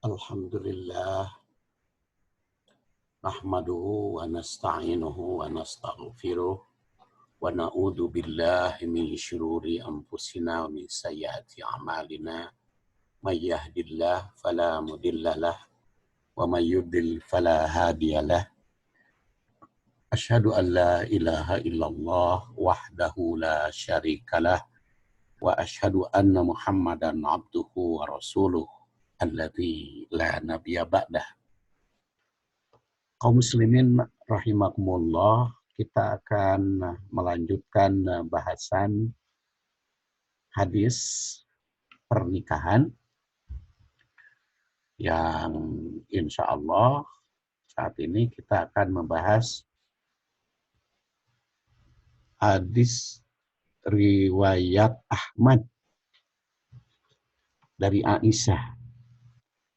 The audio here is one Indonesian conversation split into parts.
Alhamdulillah, nahmaduhu wa nasta'inuhu wa nastaghfiruh wa na'udzu billahi min syururi anfusina wa min sayyiati a'malina. May yahdihillahu fala mudhillalah wa may yudlil fala hadiyalah. Asyhadu an la ilaha illallah wahdahu la syarikalah wa asyhadu anna Muhammadan abduhu wa rasuluh alladzi la nabiyya ba'dah. Kaum muslimin rahimakumullah, kita akan melanjutkan bahasan hadis pernikahan yang insya Allah saat ini kita akan membahas hadis riwayat Ahmad dari Aisyah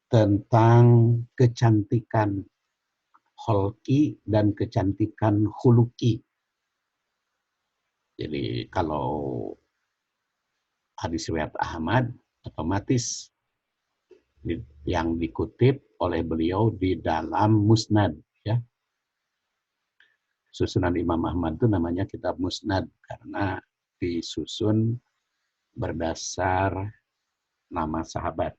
tentang kecantikan kholki dan kecantikan khuluki. Jadi kalau hadis riwayat Ahmad otomatis yang dikutip oleh beliau di dalam Musnad, ya. Susunan Imam Ahmad itu namanya kitab Musnad karena disusun berdasar nama sahabat.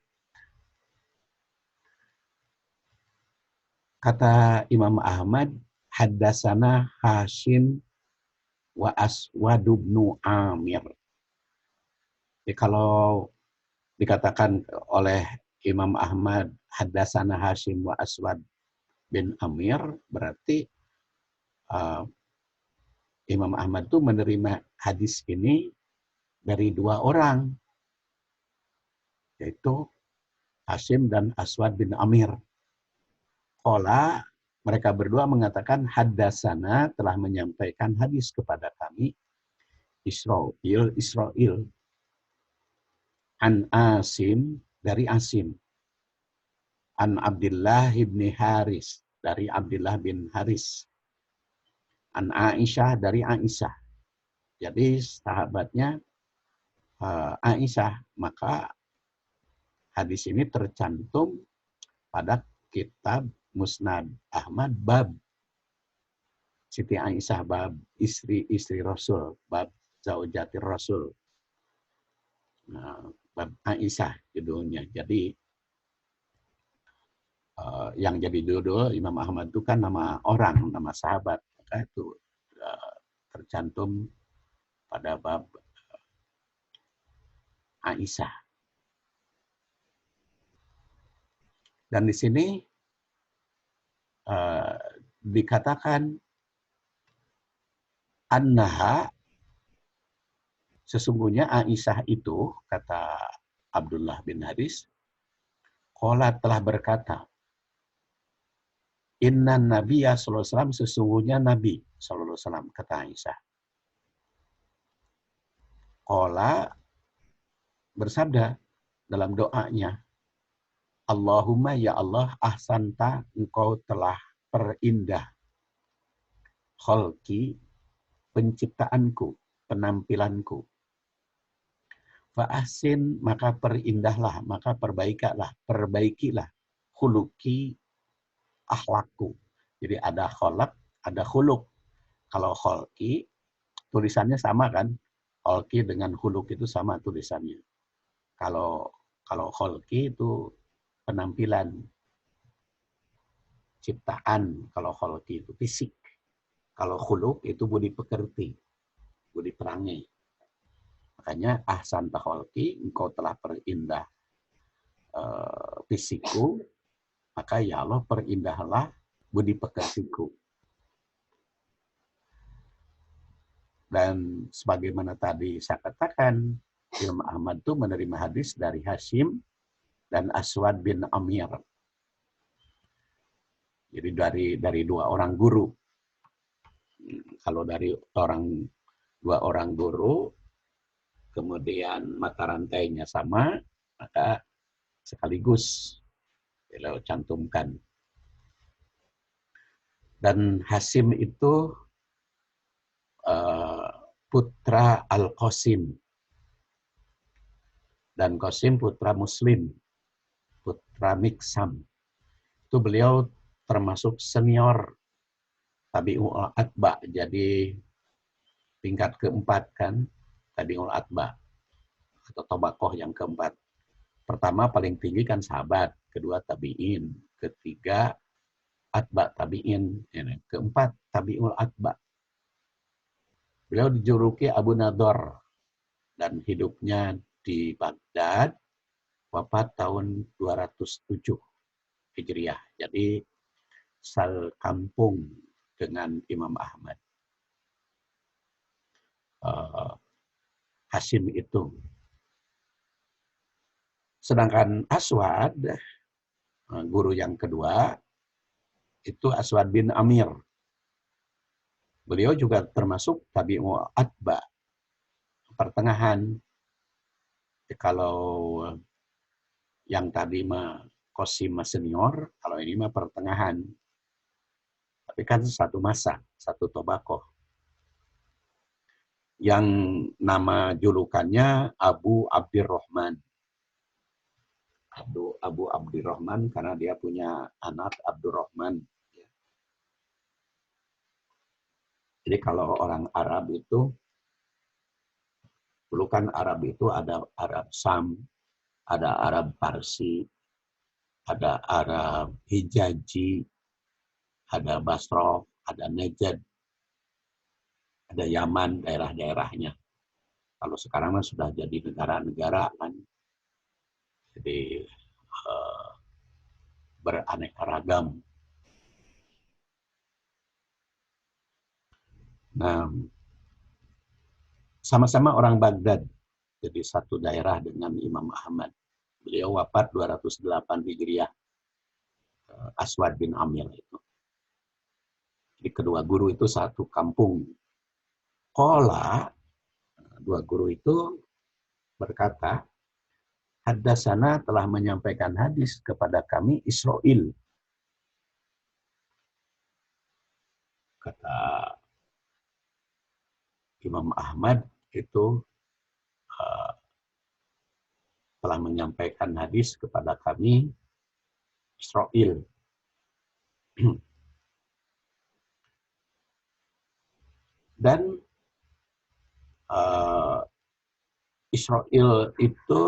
Kata Imam Ahmad, haddasana Hashim wa Aswad bin Amir. Jadi kalau dikatakan oleh Imam Ahmad haddasana Hashim wa Aswad bin Amir, berarti Imam Ahmad itu menerima hadis ini dari dua orang, yaitu Hashim dan Aswad bin Amir. Qala, mereka berdua mengatakan haddasana, telah menyampaikan hadis kepada kami Israil an Asim, dari Asim, an Abdullah bin Haris, dari Abdullah bin Haris, an Aisyah, dari Aisyah. Jadi sahabatnya Aisyah, maka hadis ini tercantum pada kitab Musnad Ahmad bab Siti Aisyah, bab istri Rasul, bab zaujatir Rasul. Nah, bab Aisyah judulnya. Jadi yang jadi judul Imam Ahmad itu kan nama orang, nama sahabat. Maka itu tercantum pada bab Aisyah. Dan di sini dikatakan annaha, sesungguhnya Aisyah itu, kata Abdullah bin Haris, qala, telah berkata, inna nabiyya sallallahu alaihi wasallam, sesungguhnya Nabi sallallahu alaihi wasallam, kata Aisyah. Qala, bersabda dalam doanya, Allahumma, ya Allah, ahsanta, engkau telah perindah kholki, penciptaanku, penampilanku. Fa'ahsin, maka perindahlah, maka perbaikilah khuluki, akhlakku. Jadi ada kholak, ada khuluk. Kalau kholki, tulisannya sama kan? Kholki dengan khuluk itu sama tulisannya. Kalau kholki itu penampilan, ciptaan. Kalau kholki itu fisik. Kalau khuluk itu budi pekerti, budi perangai. Makanya ahsan takholki, engkau telah perindah fisikku, maka ya Allah perindahlah budi pekertiku. Dan sebagaimana tadi saya katakan, Imam Ahmad itu menerima hadis dari Hashim dan Aswad bin Amir. Jadi dari dua orang guru. Kalau dari dua orang guru, kemudian mata rantainya sama, maka sekaligus beliau cantumkan. Dan Hashim itu putra Al-Qasim. Dan Qasim putra Muslim. putra Miksam. Itu beliau termasuk senior Tabi'ul Atba, jadi tingkat keempat kan, Tabi'ul Atba, atau Tobakoh yang keempat. Pertama paling tinggi kan sahabat, kedua tabi'in, ketiga atba tabi'in, keempat tabi'ul atba. Beliau dijuluki Abu Nador dan hidupnya di Baghdad, wafat tahun 207 Hijriah. Jadi kampung dengan Imam Ahmad. Hashim itu. Sedangkan Aswad, guru yang kedua, itu Aswad bin Amir. Beliau juga termasuk Tabi'ul Atba, pertengahan. Kalau yang tadi mah Qasim senior, kalau ini mah pertengahan. Tapi kan satu masa, satu Tobakoh. Yang nama julukannya Abu Abdurrahman. Abu Abdurrahman karena dia punya anak Abdurrahman. Jadi kalau orang Arab itu, dulu kan Arab itu ada Arab Sam, ada Arab Parsi, ada Arab Hijazi, ada Basra, ada Najd, ada Yaman, daerah-daerahnya. Kalau sekarang kan sudah jadi negara-negara kan, jadi beraneka ragam. Nah, sama-sama orang Baghdad, jadi satu daerah dengan Imam Ahmad. Beliau wafat 208 Hijriah, Aswad bin Amir itu. Jadi kedua guru itu satu kampung. Qala, dua guru itu berkata, Haddasana telah menyampaikan hadis kepada kami Israil. Kata Imam Ahmad itu telah menyampaikan hadis kepada kami Israil. Dan Israil itu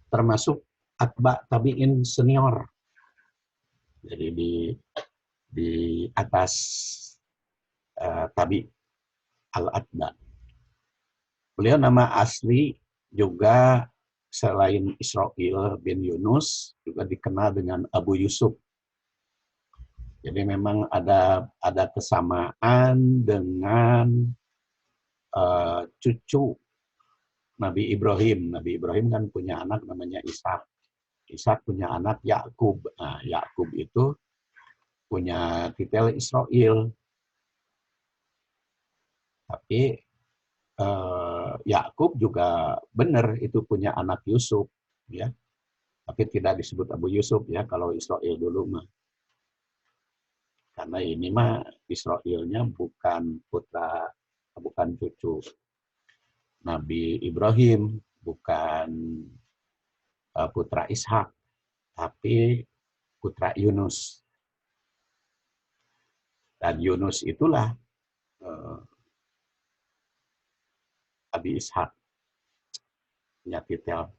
termasuk atba tabi'in senior. Jadi di atas tabi al-atba. Beliau nama asli juga selain Israil bin Yunus juga dikenal dengan Abu Yusuf. Jadi memang ada kesamaan dengan cucu Nabi Ibrahim. Nabi Ibrahim kan punya anak namanya Ishak. Ishak punya anak Yakub. Nah, Yakub itu punya titel Israil. Tapi Yakub juga benar itu punya anak Yusuf, ya. Tapi tidak disebut Abu Yusuf ya kalau Israil dulu mah. Karena ini mah Israilnya bukan cucu Nabi Ibrahim, bukan putra Ishak, tapi putra Yunus. Dan Yunus itulah Abi Ishak, punya titel.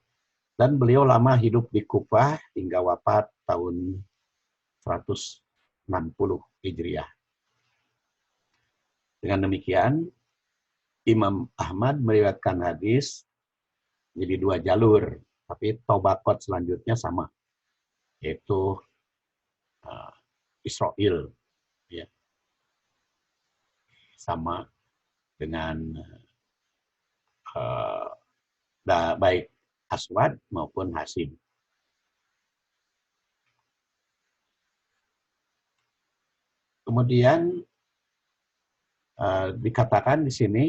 Dan beliau lama hidup di Kufah hingga wafat tahun 160 Hijriah. Dengan demikian, Imam Ahmad meriwayatkan hadis jadi dua jalur, tapi tobakot selanjutnya sama, yaitu Israil, ya. Sama dengan baik Aswad maupun Hashim. Kemudian dikatakan di sini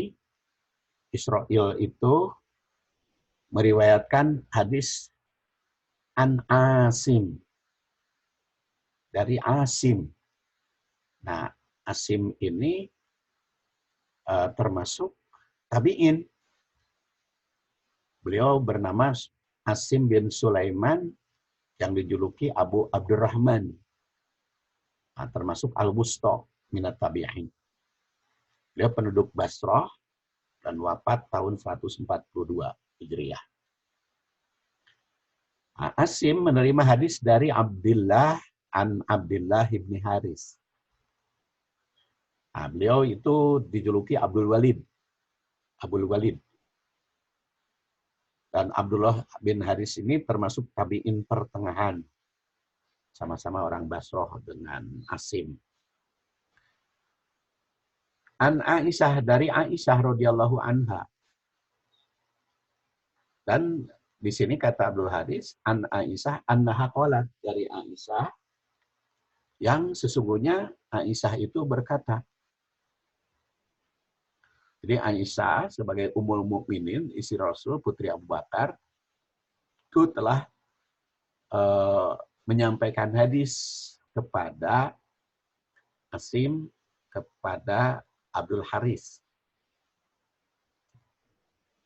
Israil itu meriwayatkan hadis an Asim, dari Asim. Nah, Asim ini termasuk tabi'in. Beliau bernama Asim bin Sulaiman yang dijuluki Abu Abdurrahman, termasuk Al-Wusta minat tabi'in. Dia penduduk Basrah dan wafat tahun 142 Hijriah. Asim menerima hadis dari Abdullah an Abdullah ibn Haris. Beliau itu dijuluki Abdul Walid. Abdul Walid. Dan Abdullah bin Haris ini termasuk tabi'in pertengahan. Sama-sama orang Basrah dengan Asim. An Aisyah, dari Aisyah radhiyallahu anha. Dan di sini kata Abdul Haris, an Aisyah annaha qalat, dari Aisyah yang sesungguhnya Aisyah itu berkata. Jadi Aisyah sebagai Ummul Mukminin, istri Rasul, putri Abu Bakar, itu telah menyampaikan hadis kepada Asim, kepada Abdul Haris.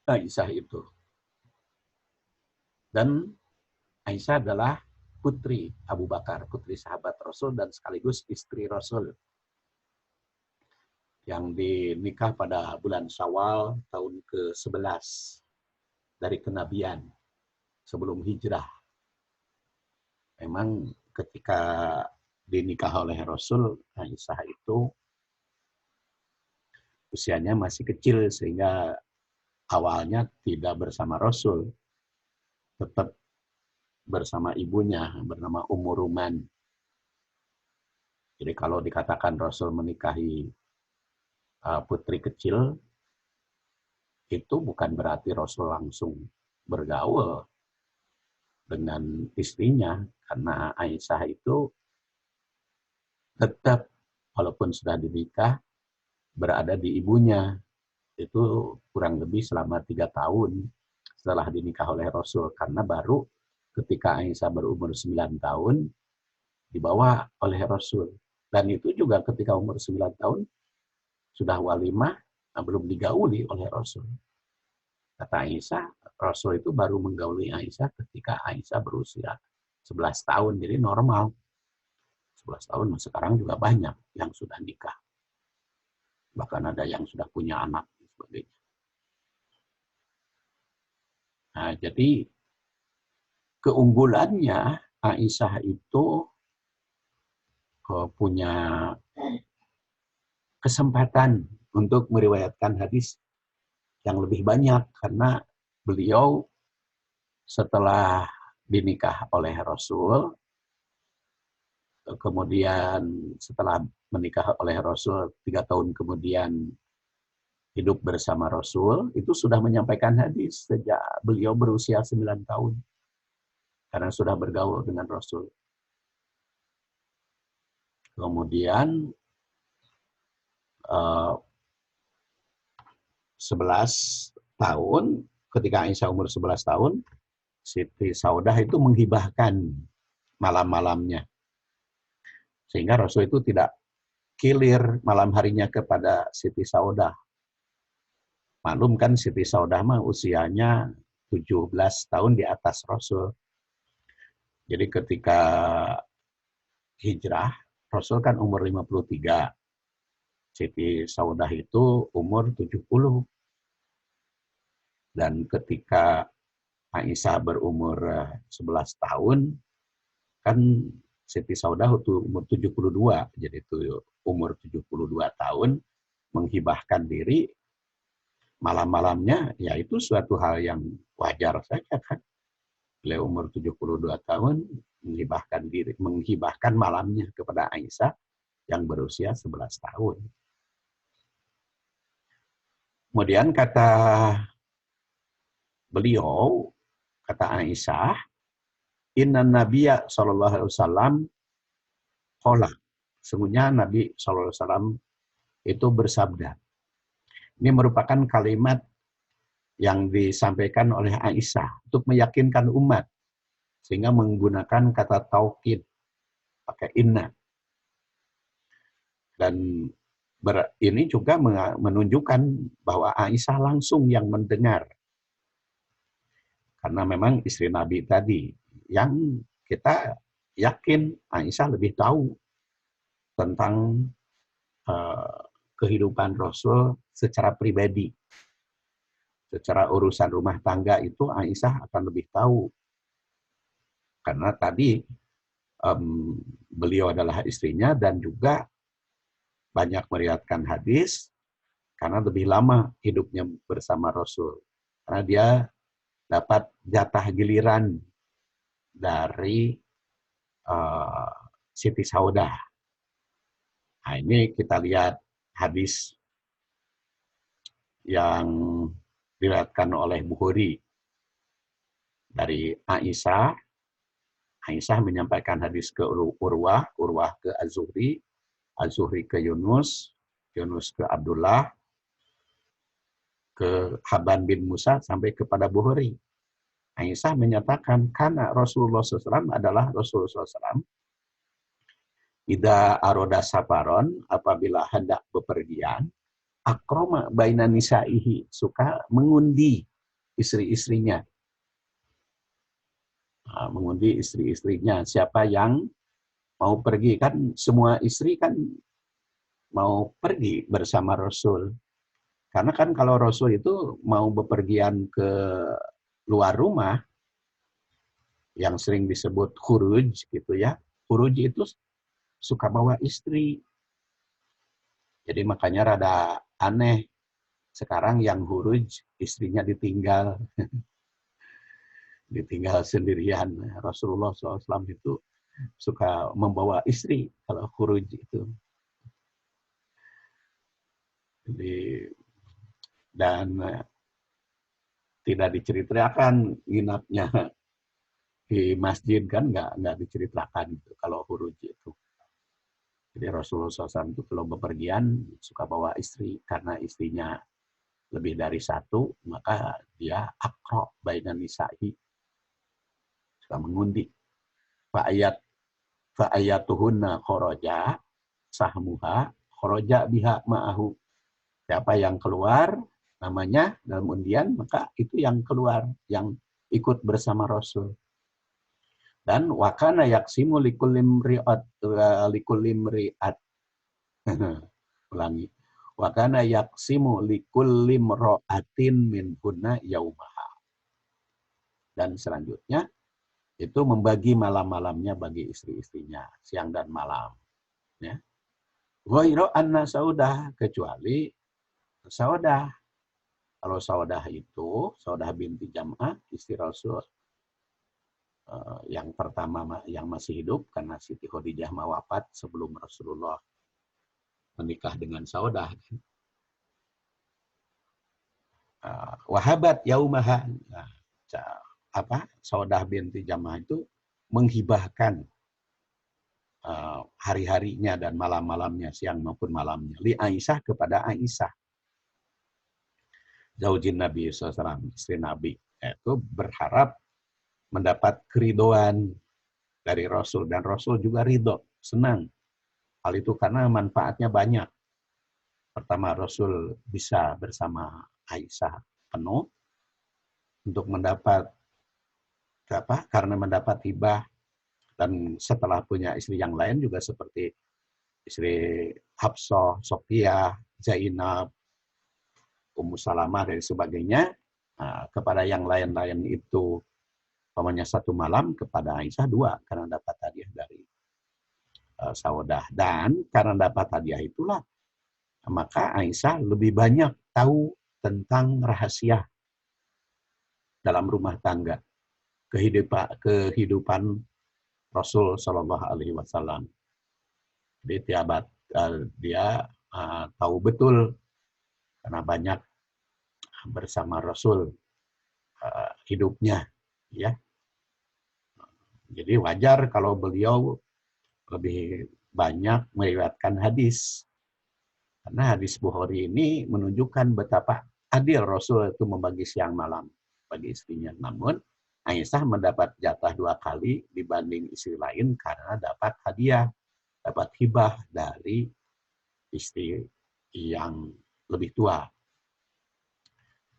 Aisyah itu. Dan Aisyah adalah putri Abu Bakar, putri sahabat Rasul dan sekaligus istri Rasul. Yang dinikah pada bulan Syawal tahun ke-11 dari kenabian sebelum hijrah. Memang ketika dinikah oleh Rasul, Aisyah itu usianya masih kecil sehingga awalnya tidak bersama Rasul, tetap bersama ibunya bernama Ummu Ruman. Jadi kalau dikatakan Rasul menikahi putri kecil, itu bukan berarti Rasul langsung bergaul dengan istrinya, karena Aisyah itu tetap walaupun sudah dinikah berada di ibunya. Itu kurang lebih selama 3 tahun setelah dinikah oleh Rasul, karena baru ketika Aisyah berumur 9 tahun dibawa oleh Rasul. Dan itu juga ketika umur 9 tahun sudah walimah, belum digauli oleh Rasul. Kata Aisyah, Rasul itu baru menggauli Aisyah ketika Aisyah berusia 11 tahun. Jadi normal. 11 tahun, sekarang juga banyak yang sudah nikah. Bahkan ada yang sudah punya anak dan sebagainya. Nah, jadi keunggulannya Aisyah itu punya kesempatan untuk meriwayatkan hadis yang lebih banyak, karena beliau setelah dinikah oleh Rasul, kemudian setelah menikah oleh Rasul 3 tahun kemudian hidup bersama Rasul, itu sudah menyampaikan hadis sejak beliau berusia 9 tahun. Karena sudah bergaul dengan Rasul. Kemudian 11 tahun, ketika Aisyah umur 11 tahun, Siti Saudah itu menghibahkan malam-malamnya. Sehingga Rasul itu tidak kilir malam harinya kepada Siti Saudah. Maklum kan Siti Saudah mah usianya 17 tahun di atas Rasul. Jadi ketika hijrah, Rasul kan umur 53. Siti Saudah itu umur 70. Dan ketika Aisyah berumur 11 tahun, kan Siti Saudah itu umur 72. Jadi itu umur 72 tahun, menghibahkan diri malam-malamnya, ya itu suatu hal yang wajar saja kan. Beliau umur 72 tahun, menghibahkan malamnya kepada Aisyah yang berusia 11 tahun. Kemudian kata beliau, kata Aisyah, Inna Nabiya sallallahu alaihi wasallam qala. Sesungguhnya Nabi sallallahu alaihi wasallam itu bersabda. Ini merupakan kalimat yang disampaikan oleh Aisyah untuk meyakinkan umat, sehingga menggunakan kata taukid, pakai inna. Dan ini juga menunjukkan bahwa Aisyah langsung yang mendengar. Karena memang istri Nabi tadi, yang kita yakin Aisyah lebih tahu tentang kehidupan Rasul secara pribadi. Secara urusan rumah tangga itu Aisyah akan lebih tahu. Karena tadi beliau adalah istrinya dan juga banyak meriwayatkan hadis karena lebih lama hidupnya bersama Rasul. Karena dia dapat jatah giliran dari Siti Saudah. Nah, ini kita lihat hadis yang diriwayatkan oleh Bukhari dari Aisyah. Aisyah menyampaikan hadis ke Urwah, Urwah ke Az-Zuhri, Az-Zuhri ke Yunus, Yunus ke Abdullah, ke Haban bin Musa sampai kepada Bukhari. Aisyah menyatakan karena Rasulullah SAW adalah Rasulullah SAW Ida aroda safaron, apabila hendak bepergian, akroma baina nisaihi, suka mengundi istri-istrinya. Nah, mengundi istri-istrinya, siapa yang mau pergi, kan semua istri kan mau pergi bersama Rasul. Karena kan kalau Rasul itu mau bepergian ke luar rumah, yang sering disebut khuruj gitu ya. Khuruj itu suka bawa istri. Jadi makanya rada aneh sekarang yang khuruj istrinya ditinggal. Ditinggal sendirian. Rasulullah SAW itu suka membawa istri kalau khuruj itu. Jadi, dan tidak diceritakan nginapnya di masjid kan, nggak diceritakan itu kalau khuruj itu. Jadi Rasulullah SAW itu kalau bepergian suka bawa istri karena istrinya lebih dari satu, maka dia akro bainan nisa'i, suka mengundi. Fa'ayatuhunna khoroja sahmuha khoroja biha ma'ahu. Siapa yang keluar namanya dalam undian, maka itu yang keluar, yang ikut bersama Rasul. Dan wakana yaksimu likulim ri'at. Ulangi. Wakana yaksimu likulim ro'atin min hunna yaumaha. Dan selanjutnya, itu membagi malam-malamnya bagi istri-istrinya, siang dan malam. Ya. Ghairu anna Saudah, kecuali Saudah. Kalau Saudah itu, Saudah binti Jam'ah, istri Rasul, yang pertama yang masih hidup, karena Siti Khadijah wafat sebelum Rasulullah menikah dengan Saudah. Wahabat yaumaha. Nah, Saudah binti Jam'ah itu menghibahkan hari-harinya dan malam-malamnya, siang maupun malamnya, li Aisyah, kepada Aisyah, zaujin Nabi SAW, istri Nabi. Itu berharap mendapat keridoan dari Rasul, dan Rasul juga ridho, senang. Hal itu karena manfaatnya banyak. Pertama, Rasul bisa bersama Aisyah penuh untuk mendapat karena mendapat hibah, dan setelah punya istri yang lain juga seperti istri Hafsah, Sofiyah, Zainab, Ummu Salamah dan sebagainya, kepada yang lain-lain itu pamannya satu malam, kepada Aisyah dua, karena dapat hadiah dari Saudah. Dan karena dapat hadiah itulah, maka Aisyah lebih banyak tahu tentang rahasia dalam rumah tangga, kehidupan Rasul Shallallahu Alaihi Wasallam. Jadi dia tahu betul karena banyak bersama Rasul hidupnya, ya. Jadi wajar kalau beliau lebih banyak meriwayatkan hadis. Karena hadis Bukhari ini menunjukkan betapa adil Rasul itu membagi siang malam bagi istrinya. Namun Aisyah mendapat jatah 2 kali dibanding istri lain karena dapat hadiah, dapat hibah dari istri yang lebih tua.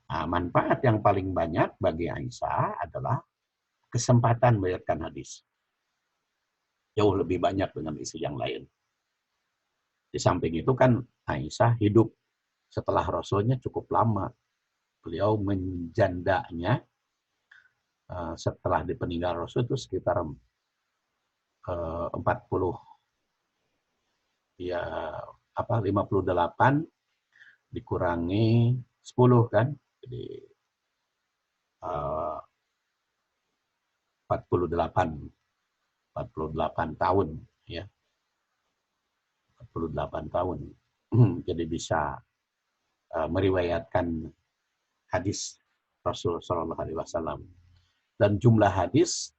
Nah, manfaat yang paling banyak bagi Aisyah adalah kesempatan meriwayatkan hadis. jauh lebih banyak dengan istri yang lain. Di samping itu kan Aisyah hidup setelah Rasulnya cukup lama. Beliau menjandanya setelah dipeninggal Rasul itu sekitar 40 ya 58 dikurangi 10 kan. Jadi 48 tahun ya. 48 tahun. Jadi bisa meriwayatkan hadis Rasul Shallallahu Alaihi Wasallam. Dan jumlah hadis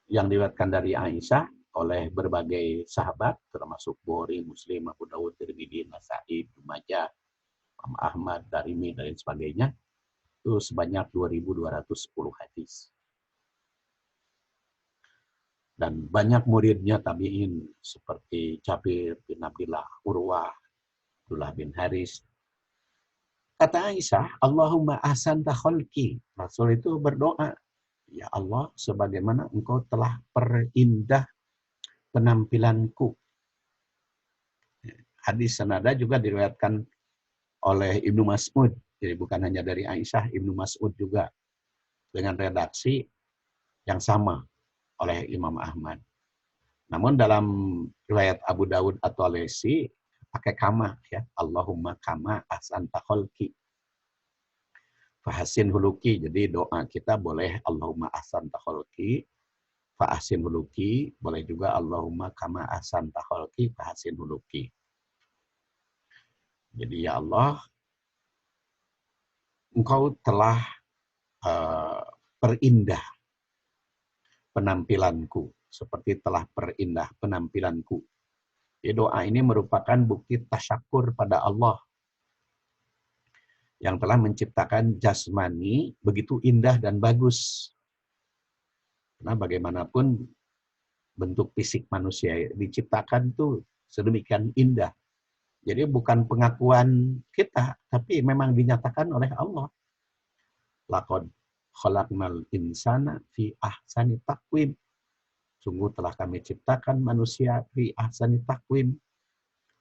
yang diriwayatkan dari Aisyah oleh berbagai sahabat, termasuk Bukhari, Muslim, Abu Dawud, Tirmidzi, Nasa'i, Ibnu Majah, Imam Ahmad, Darimi, dan sebagainya, itu sebanyak 2.210 hadis. Dan banyak muridnya tabi'in, seperti Jabir bin Abdullah, Urwah, Abdullah bin Haris. Kata Aisyah, Allahumma ahsanta khalqi. Rasul itu berdoa, ya Allah, sebagaimana engkau telah perindah penampilanku. Hadis senada juga diriwayatkan oleh Ibnu Mas'ud. Jadi bukan hanya dari Aisyah, Ibnu Mas'ud juga dengan redaksi yang sama oleh Imam Ahmad. Namun dalam riwayat Abu Dawud atau Alesi pakai kama ya, Allahumma kama ahsanta khalqi. Fahasin huluki. Jadi doa kita boleh Allahumma ahsanta khalqi, fahasin huluki, boleh juga Allahumma kama ahsanta khalqi, fahasin huluki. Jadi ya Allah, engkau telah perindah penampilanku, seperti telah perindah penampilanku. Jadi doa ini merupakan bukti tasyakur pada Allah yang telah menciptakan jasmani begitu indah dan bagus. Karena bagaimanapun bentuk fisik manusia diciptakan itu sedemikian indah. Jadi bukan pengakuan kita, tapi memang dinyatakan oleh Allah. Laqad khalaqnal insana fi ahsani taqwim. Sungguh telah kami ciptakan manusia fi ahsani taqwim,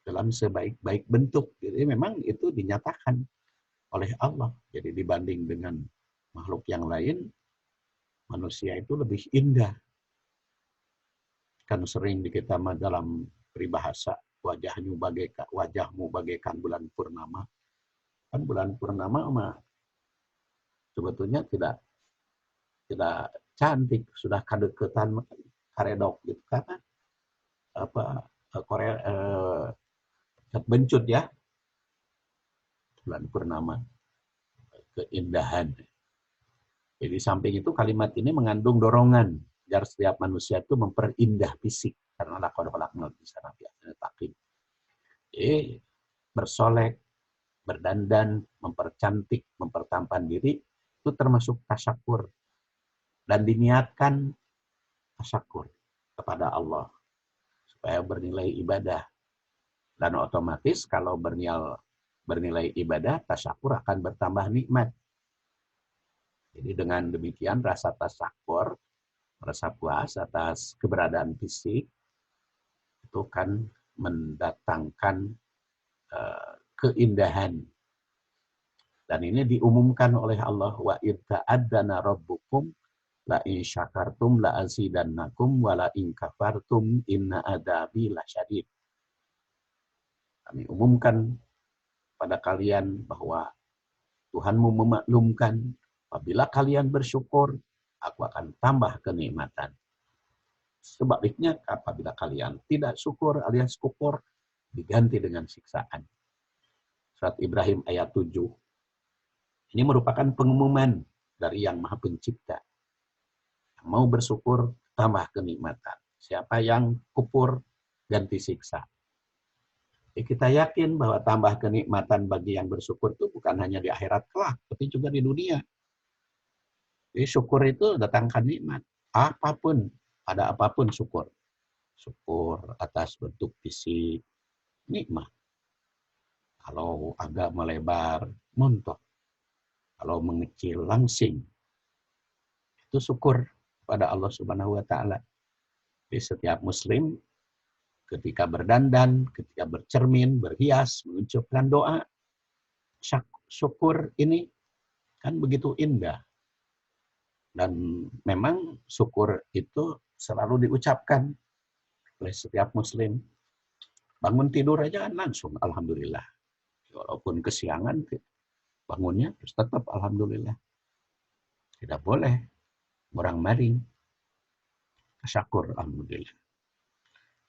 dalam sebaik-baik bentuk. Jadi memang itu dinyatakan oleh Allah. Jadi dibanding dengan makhluk yang lain, manusia itu lebih indah. Kan sering di kita dalam peribahasa, wajahmu bagaikan bulan purnama. Kan bulan purnama mah sebetulnya tidak cantik, sudah kadeketan karedok gitu kan. Korea bencut ya. Bulan purnama, keindahan. Jadi samping itu kalimat ini mengandung dorongan agar setiap manusia itu memperindah fisik, karena laqad khalaqnal insana fi ahsani taqwim. Bersolek, berdandan, mempercantik, mempertampan diri itu termasuk tasyakur dan diniatkan tasyakur kepada Allah supaya bernilai ibadah. Dan otomatis kalau bernilai ibadah, tasyakur akan bertambah nikmat. Jadi dengan demikian rasa tasyakur, rasa puas atas keberadaan fisik, itu kan mendatangkan keindahan. Dan ini diumumkan oleh Allah, wa idza adzana rabbukum la in syakartum la azidannakum wa la in kafartum inna adzabi lasyadid. Kami umumkan pada kalian bahwa Tuhanmu memaklumkan, apabila kalian bersyukur, aku akan tambah kenikmatan. Sebaliknya, apabila kalian tidak syukur alias kufur, diganti dengan siksaan. Surat Ibrahim ayat 7. Ini merupakan pengumuman dari Yang Maha Pencipta. Yang mau bersyukur, tambah kenikmatan. Siapa yang kufur, ganti siksa. Jadi kita yakin bahwa tambah kenikmatan bagi yang bersyukur itu bukan hanya di akhirat kelak, tapi juga di dunia. Jadi syukur itu datangkan nikmat. Apapun, ada apapun syukur. Syukur atas bentuk fisik, nikmat. Kalau agak melebar, montok. Kalau mengecil, langsing. Itu syukur pada Allah Subhanahu wa Ta'ala. Jadi setiap muslim ketika berdandan, ketika bercermin, berhias, mengucapkan doa, syukur ini kan begitu indah. Dan memang syukur itu selalu diucapkan oleh setiap muslim. Bangun tidur aja langsung alhamdulillah. Walaupun kesiangan, bangunnya terus tetap alhamdulillah. Tidak boleh orang maring. Syukur alhamdulillah.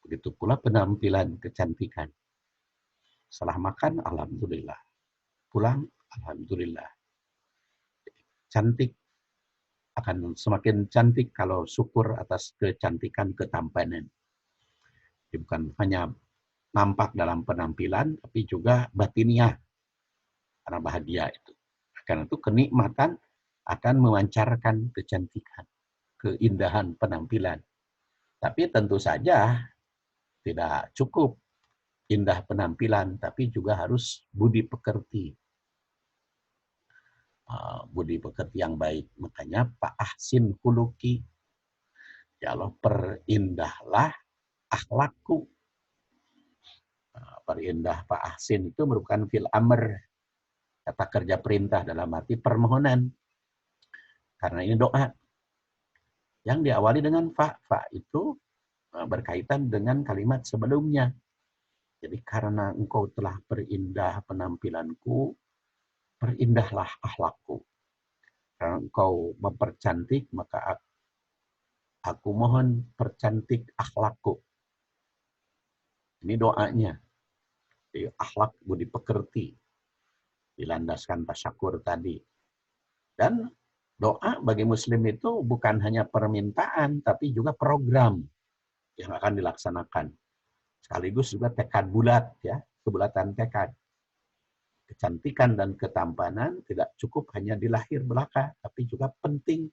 Begitu pula penampilan kecantikan. Setelah makan alhamdulillah. Pulang alhamdulillah. Cantik akan semakin cantik kalau syukur atas kecantikan ketampanan. Jadi bukan hanya nampak dalam penampilan, tapi juga batiniah. Karena bahagia itu. Karena itu kenikmatan akan memancarkan kecantikan, keindahan penampilan. Tapi tentu saja tidak cukup indah penampilan, tapi juga harus budi pekerti. Budi pekerti yang baik. Makanya Pak Ahsin Huluki, ya Allah perindahlah akhlakku. Perindah Pak Ahsin itu merupakan fil amr, kata kerja perintah dalam arti permohonan. Karena ini doa yang diawali dengan fa. Fa itu berkaitan dengan kalimat sebelumnya. Jadi karena engkau telah perindah penampilanku, perindahlah akhlakku. Karena engkau mempercantik, maka aku mohon percantik akhlakku. Ini doanya. Jadi akhlak budi pekerti. Dilandaskan tasyakur tadi. Dan doa bagi muslim itu bukan hanya permintaan, tapi juga program yang akan dilaksanakan. Sekaligus juga tekad bulat, ya, kebulatan tekad. Kecantikan dan ketampanan tidak cukup hanya di lahir belaka, tapi juga penting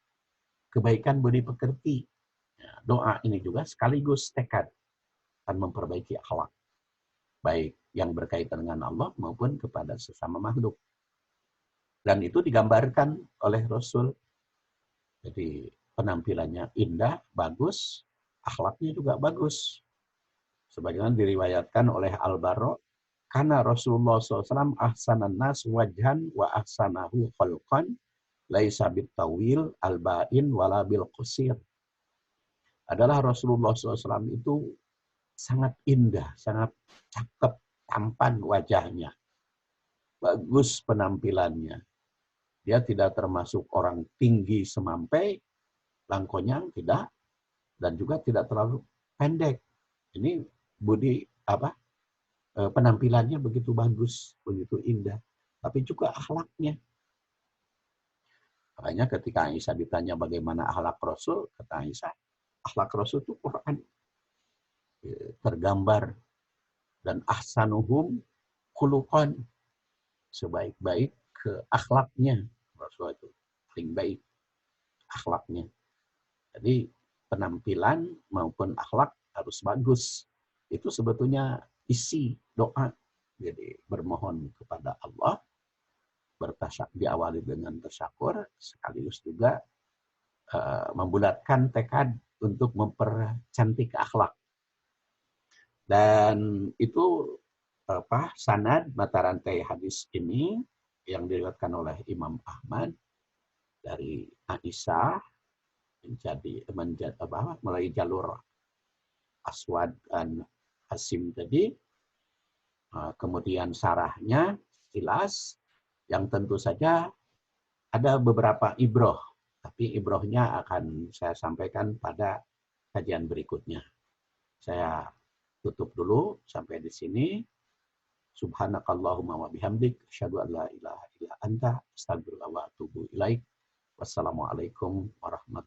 kebaikan budi pekerti. Ya, doa ini juga sekaligus tekad akan memperbaiki akhlak, baik yang berkaitan dengan Allah maupun kepada sesama makhluk. Dan itu digambarkan oleh Rasul. Jadi penampilannya indah, bagus, akhlaknya juga bagus. Sebagaimana diriwayatkan oleh Al-Bara, karena Rasulullah SAW ahsanan nas wajhan wa ahsanahu khalqan laisa bitawil al-ba'in wala bil qusir. Adalah Rasulullah SAW itu sangat indah, sangat cakep, tampan wajahnya. Bagus penampilannya. Dia tidak termasuk orang tinggi semampai, langkonyang, tidak. Dan juga tidak terlalu pendek. Ini budi penampilannya begitu bagus, begitu indah. Tapi juga akhlaknya. Makanya ketika Aisyah ditanya bagaimana akhlak Rasul, kata Aisyah, akhlak Rasul itu Quran. Tergambar. Dan ahsanuhum khuluqan. Sebaik-baik ke akhlaknya. Rasul itu paling baik akhlaknya. Jadi penampilan maupun akhlak harus bagus. Itu sebetulnya isi doa. Jadi bermohon kepada Allah, diawali dengan tasyakur, sekaligus juga membulatkan tekad untuk mempercantik akhlak. Dan itu sanad mata rantai hadis ini yang diriwayatkan oleh Imam Ahmad dari Aisyah mulai jalur Aswad dan Hasim tadi, kemudian sarahnya jelas, yang tentu saja ada beberapa ibroh, tapi ibrohnya akan saya sampaikan pada kajian berikutnya. Saya tutup dulu sampai di sini. Subhanakallahumma wa bihamdik, asyhadu an la ilaha illa anta, astaghfiruka wa atubu ilaik. Wassalamualaikum warahmatullahi wabarakatuh.